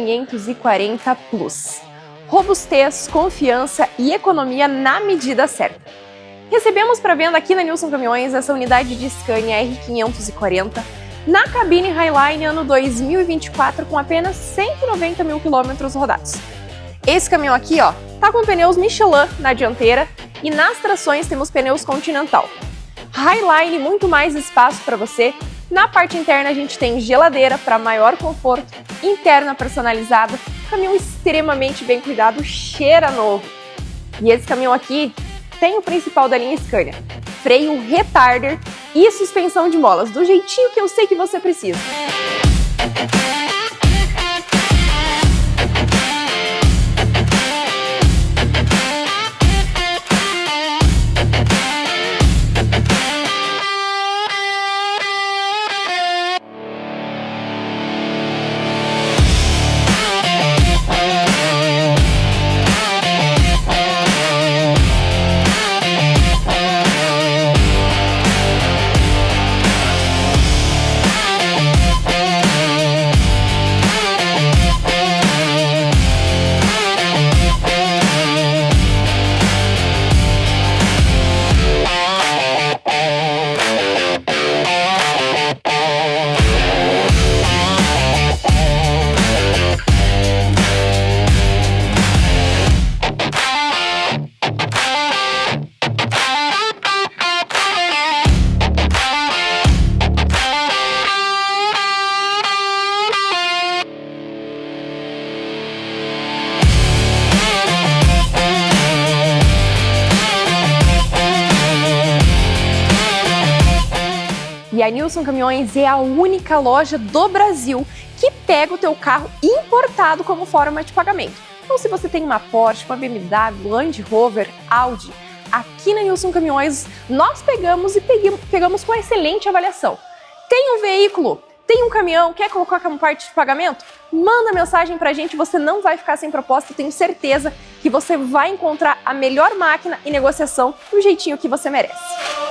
R540 Plus. Robustez, confiança e economia na medida certa. Recebemos para venda aqui na Nilson Caminhões essa unidade de Scania R540 na cabine Highline ano 2024 com apenas 190 mil quilômetros rodados. Esse caminhão aqui, ó, tá com pneus Michelin na dianteira e nas trações temos pneus Continental. Highline, muito mais espaço para você. Na parte interna a gente tem geladeira para maior conforto, interna personalizada, caminhão extremamente bem cuidado, cheira novo. E esse caminhão aqui tem o principal da linha Scania, freio retarder e suspensão de molas, do jeitinho que eu sei que você precisa. E a Nilson Caminhões é a única loja do Brasil que pega o teu carro importado como forma de pagamento. Então, se você tem uma Porsche, uma BMW, Land Rover, Audi, aqui na Nilson Caminhões nós pegamos e pegamos com excelente avaliação. Tem um veículo, tem um caminhão, quer colocar como parte de pagamento? Manda mensagem pra gente, você não vai ficar sem proposta, tenho certeza que você vai encontrar a melhor máquina e negociação do jeitinho que você merece.